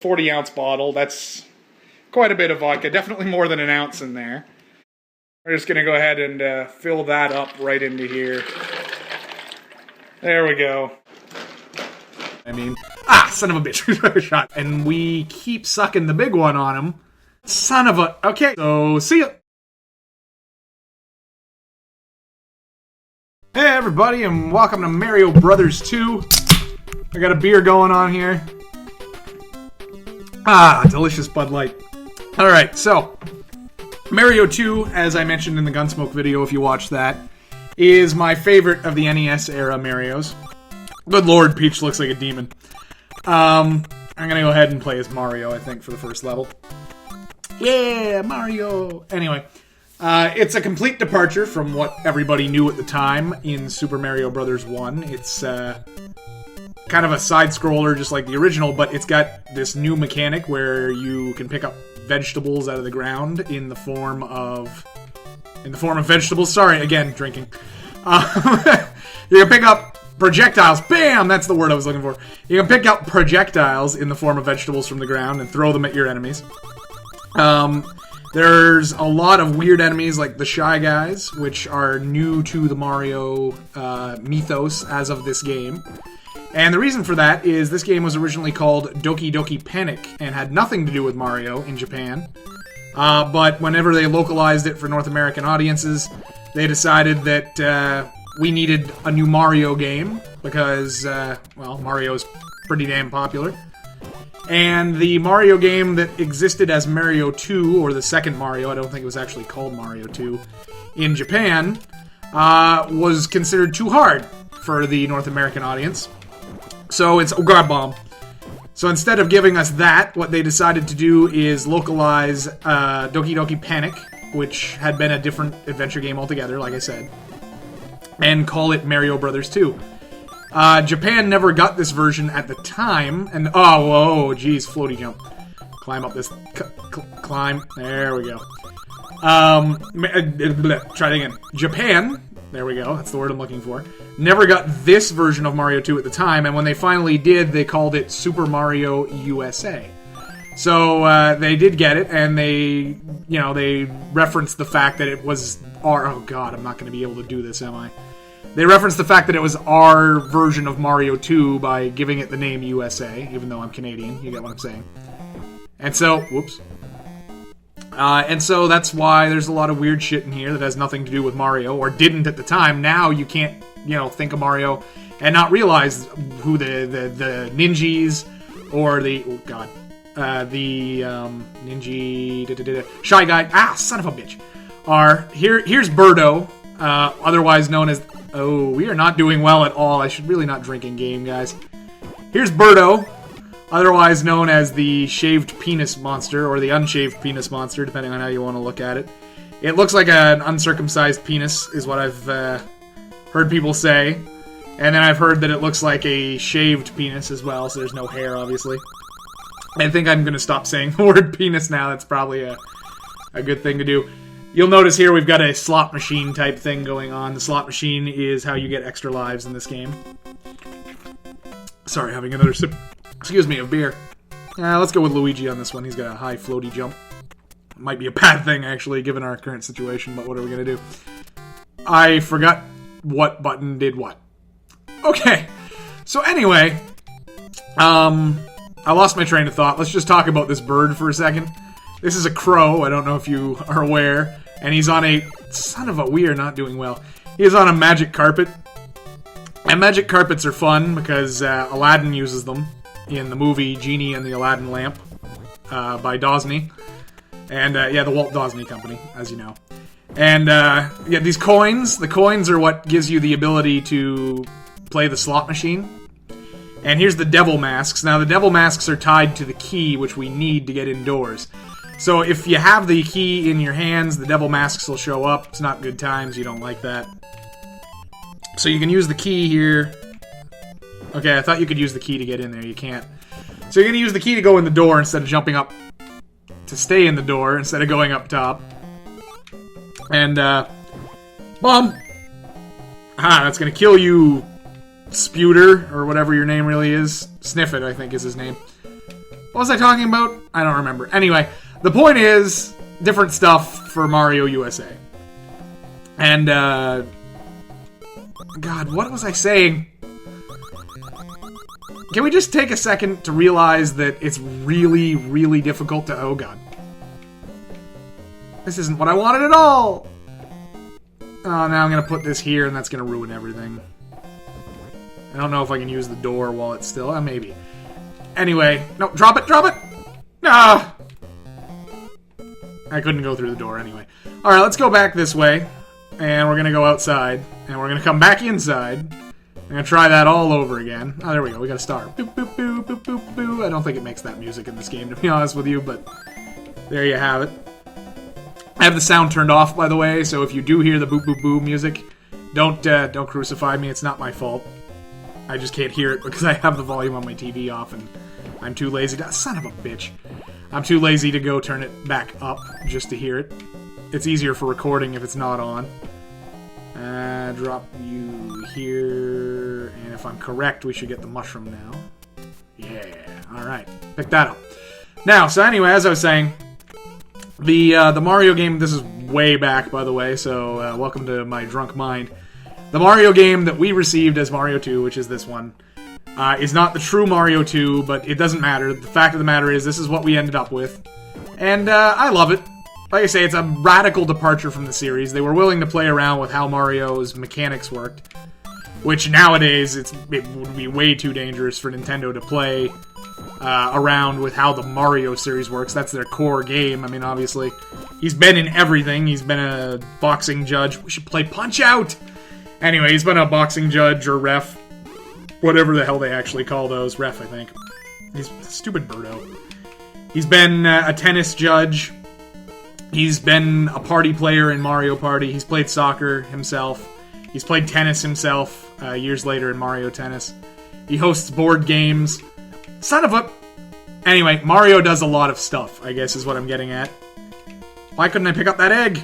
40-ounce bottle. That's quite a bit of vodka. Definitely more than an ounce in there. We're just going to go ahead and fill that up right into here. There we go. Son of a bitch. Shot. And we keep sucking the big one on him. Son of a... Okay, so see ya. Hey everybody, and welcome to Mario Brothers 2. I got a beer going on here. Delicious Bud Light. Alright, so... Mario 2, as I mentioned in the Gunsmoke video, if you watched that, is my favorite of the NES-era Marios. Good lord, Peach looks like a demon. I'm gonna go ahead and play as Mario, I think, for the first level. Yeah, Mario! Anyway, it's a complete departure from what everybody knew at the time in Super Mario Bros. 1. It's kind of a side-scroller just like the original, but it's got this new mechanic where you can pick up vegetables out of the ground in the form of vegetables. Sorry, again, drinking. You can pick up projectiles. Bam! That's the word I was looking for. You can pick up projectiles in the form of vegetables from the ground and throw them at your enemies. There's a lot of weird enemies like the Shy Guys, which are new to the Mario mythos as of this game. And the reason for that is this game was originally called Doki Doki Panic and had nothing to do with Mario in Japan. But whenever they localized it for North American audiences, they decided that we needed a new Mario game because, well, Mario's pretty damn popular. And the Mario game that existed as Mario 2, or the second Mario, I don't think it was actually called Mario 2, in Japan, was considered too hard for the North American audience. So it's... Oh, God, bomb. So instead of giving us that, what they decided to do is localize Doki Doki Panic, which had been a different adventure game altogether, like I said, and call it Mario Bros. 2. Japan never got this version at the time, and whoa, geez, floaty jump. Climb up this, climb, there we go. Try it again. Japan, there we go, that's the word I'm looking for, never got this version of Mario 2 at the time, and when they finally did, they called it Super Mario USA. So, they did get it, and they, they referenced the fact that it was oh god, I'm not going to be able to do this, am I? They referenced the fact that it was our version of Mario 2 by giving it the name USA, even though I'm Canadian. You get what I'm saying. And so, whoops. And so that's why there's a lot of weird shit in here that has nothing to do with Mario, or didn't at the time. Now you can't, think of Mario and not realize who the ninjas or the, oh god, the Shy Guy, son of a bitch, are. Here's Birdo, otherwise known as... Oh, we are not doing well at all. I should really not drink in game, guys. Here's Birdo, otherwise known as the shaved penis monster, or the unshaved penis monster, depending on how you want to look at it. It looks like an uncircumcised penis, is what I've heard people say. And then I've heard that it looks like a shaved penis as well, so there's no hair, obviously. I think I'm going to stop saying the word penis now. That's probably a good thing to do. You'll notice here we've got a slot machine type thing going on. The slot machine is how you get extra lives in this game. Sorry, having another sip, excuse me, of beer. Let's go with Luigi on this one. He's got a high floaty jump. Might be a bad thing, actually, given our current situation, but what are we going to do? I forgot what button did what. Okay, so anyway, I lost my train of thought. Let's just talk about this bird for a second. This is a crow, I don't know if you are aware, and he's on a... Son of a... We are not doing well. He's on a magic carpet. And magic carpets are fun because Aladdin uses them in the movie Genie and the Aladdin Lamp by Dosney. And, yeah, the Walt Disney Company, as you know. And, yeah, these coins, the coins are what gives you the ability to play the slot machine. And here's the devil masks. Now, the devil masks are tied to the key, which we need to get indoors. So if you have the key in your hands, the devil masks will show up. It's not good times. You don't like that. So you can use the key here. Okay, I thought you could use the key to get in there. You can't. So you're going to use the key to go in the door instead of jumping up to stay in the door instead of going up top. And, bomb! That's going to kill you, Sputer, or whatever your name really is. Sniff It, I think, is his name. What was I talking about? I don't remember. Anyway, the point is, different stuff for Mario USA. And, God, what was I saying? Can we just take a second to realize that it's really, really difficult to... Oh, God. This isn't what I wanted at all! Oh, now I'm going to put this here, and that's going to ruin everything. I don't know if I can use the door while it's still... maybe. Anyway. No, drop it, drop it! Ah! I couldn't go through the door anyway. Alright, let's go back this way. And we're going to go outside. And we're going to come back inside. I'm going to try that all over again. Oh, there we go. We got a star. Boop, boop, boop, boop, boop, boop. I don't think it makes that music in this game, to be honest with you, but there you have it. I have the sound turned off, by the way, so if you do hear the boop, boop, boop music, don't crucify me. It's not my fault. I just can't hear it because I have the volume on my TV off, and I'm too lazy to... Son of a bitch. I'm too lazy to go turn it back up just to hear it. It's easier for recording if it's not on. Drop you here, and if I'm correct, we should get the mushroom now. Yeah, alright. Pick that up. Now, so anyway, as I was saying, the Mario game, this is way back, by the way, so welcome to my drunk mind. The Mario game that we received as Mario 2, which is this one, is not the true Mario 2, but it doesn't matter. The fact of the matter is, this is what we ended up with. And I love it. Like I say, it's a radical departure from the series. They were willing to play around with how Mario's mechanics worked, which nowadays it would be way too dangerous for Nintendo to play around with how the Mario series works. That's their core game. I mean, obviously, he's been in everything. He's been a boxing judge. We should play Punch-Out! Anyway, he's been a boxing judge or ref. Whatever the hell they actually call those. Ref, I think. He's a stupid birdo. He's been a tennis judge. He's been a party player in Mario Party. He's played soccer himself. He's played tennis himself years later in Mario Tennis. He hosts board games. Son of a... Anyway, Mario does a lot of stuff, I guess is what I'm getting at. Why couldn't I pick up that egg?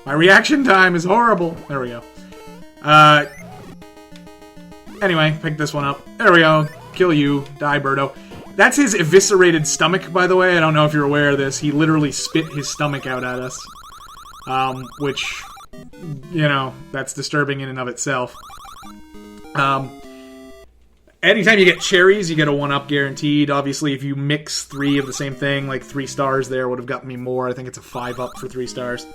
My reaction time is horrible. There we go. Anyway, pick this one up. There we go. Kill you. Die, Birdo. That's his eviscerated stomach, by the way. I don't know if you're aware of this. He literally spit his stomach out at us. Which, you know, that's disturbing in and of itself. Anytime you get cherries, you get a 1-up guaranteed. Obviously, if you mix 3 of the same thing, like 3 stars there would have gotten me more. I think it's a 5-up for 3 stars.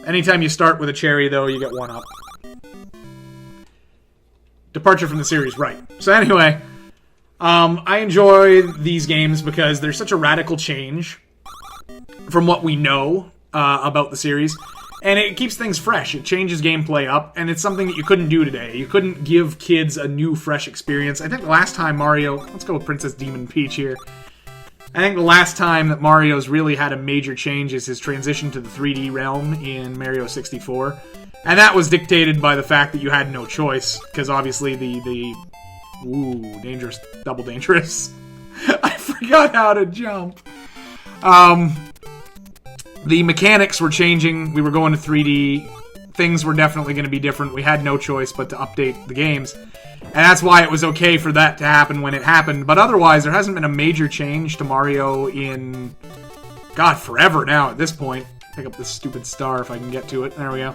Anytime you start with a cherry, though, you get 1-up. Departure from the series, right. So anyway... I enjoy these games because they're such a radical change from what we know about the series, and it keeps things fresh. It changes gameplay up, and it's something that you couldn't do today. You couldn't give kids a new, fresh experience. I think the last time Mario... Let's go with Princess Demon Peach here. I think the last time that Mario's really had a major change is his transition to the 3D realm in Mario 64, and that was dictated by the fact that you had no choice, because obviously the Ooh, dangerous. Double dangerous. I forgot how to jump. The mechanics were changing. We were going to 3D. Things were definitely going to be different. We had no choice but to update the games. And that's why it was okay for that to happen when it happened. But otherwise, there hasn't been a major change to Mario in... God, forever now at this point. Pick up this stupid star if I can get to it. There we go.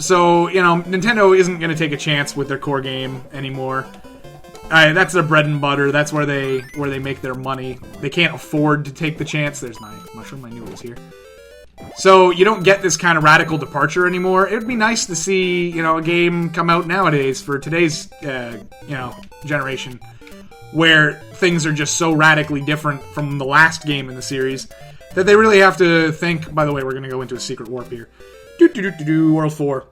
So, you know, Nintendo isn't going to take a chance with their core game anymore. That's their bread and butter. That's where they make their money. They can't afford to take the chance. There's my mushroom. I knew it was here. So, you don't get this kind of radical departure anymore. It would be nice to see, you know, a game come out nowadays for today's, you know, generation, where things are just so radically different from the last game in the series that they really have to think... By the way, we're going to go into a secret warp here. World 4.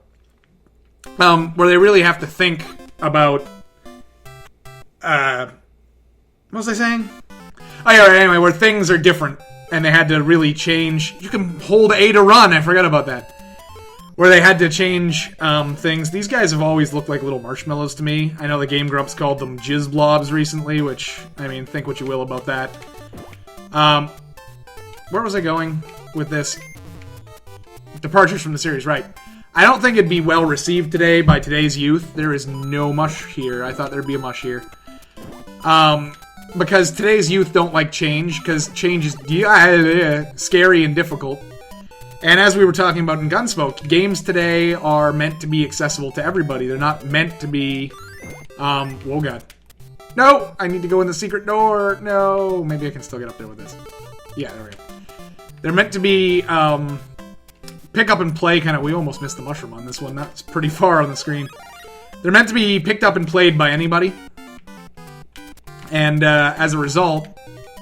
Where they really have to think about... what was I saying? Oh, yeah, anyway, where things are different, and they had to really change... You can hold A to run, I forgot about that. Where they had to change things. These guys have always looked like little marshmallows to me. I know the Game Grumps called them jizz blobs recently, which, I mean, think what you will about that. Where was I going with this? Departures from the series, right. I don't think it'd be well received today by today's youth. There is no mush here. I thought there'd be a mush here. because today's youth don't like change, because change is scary and difficult. And as we were talking about in Gunsmoke, games today are meant to be accessible to everybody. They're not meant to be, oh god. No! I need to go in the secret door! No! Maybe I can still get up there with this. Yeah, there we go. They're meant to be, pick up and play kind of... We almost missed the mushroom on this one. That's pretty far on the screen. They're meant to be picked up and played by anybody. And, as a result,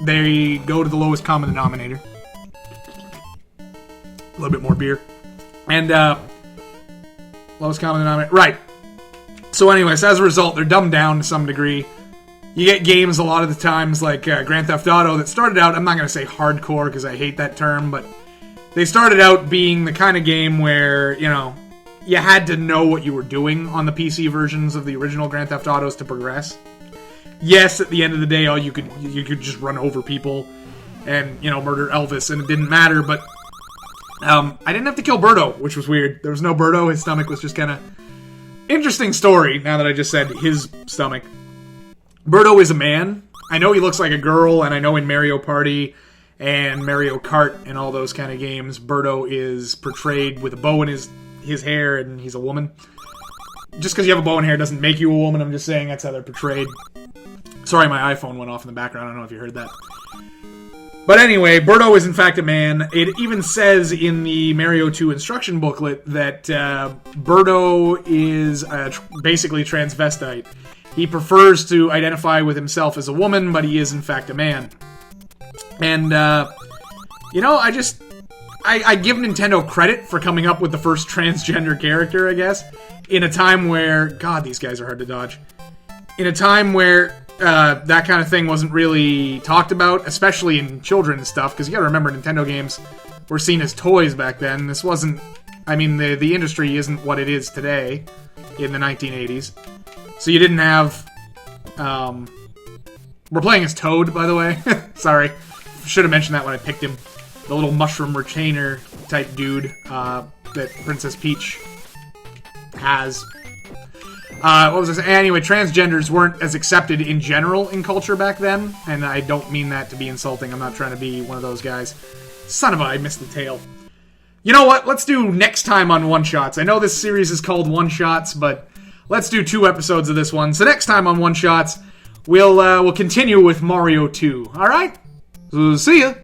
they go to the lowest common denominator. A little bit more beer. And, lowest common denominator. Right. So anyways, as a result, they're dumbed down to some degree. You get games a lot of the times like Grand Theft Auto that started out, I'm not going to say hardcore because I hate that term, but they started out being the kind of game where, you know, you had to know what you were doing on the PC versions of the original Grand Theft Autos to progress. Yes, at the end of the day, you could just run over people and, you know, murder Elvis, and it didn't matter, but I didn't have to kill Birdo, which was weird. There was no Birdo, his stomach was just kind of... Interesting story, now that I just said his stomach. Birdo is a man. I know he looks like a girl, and I know in Mario Party and Mario Kart and all those kind of games, Birdo is portrayed with a bow in his hair, and he's a woman. Just because you have a bow in hair doesn't make you a woman, I'm just saying that's how they're portrayed. Sorry, my iPhone went off in the background, I don't know if you heard that. But anyway, Birdo is in fact a man. It even says in the Mario 2 instruction booklet that Birdo is basically transvestite. He prefers to identify with himself as a woman, but he is in fact a man. And, you know, I give Nintendo credit for coming up with the first transgender character, I guess, in a time where... God, these guys are hard to dodge. In a time where that kind of thing wasn't really talked about, especially in children's stuff, because you gotta remember, Nintendo games were seen as toys back then. This wasn't... I mean, the industry isn't what it is today in the 1980s. So you didn't have... We're playing as Toad, by the way. Sorry. Should have mentioned that when I picked him. The little mushroom retainer type dude that Princess Peach has. What was I saying? Anyway, transgenders weren't as accepted in general in culture back then. And I don't mean that to be insulting. I'm not trying to be one of those guys. Son of a... I missed the tail. You know what? Let's do next time on One Shots. I know this series is called One Shots, but... Let's do 2 episodes of this one. So next time on One Shots, we'll continue with Mario 2. All right? So see ya.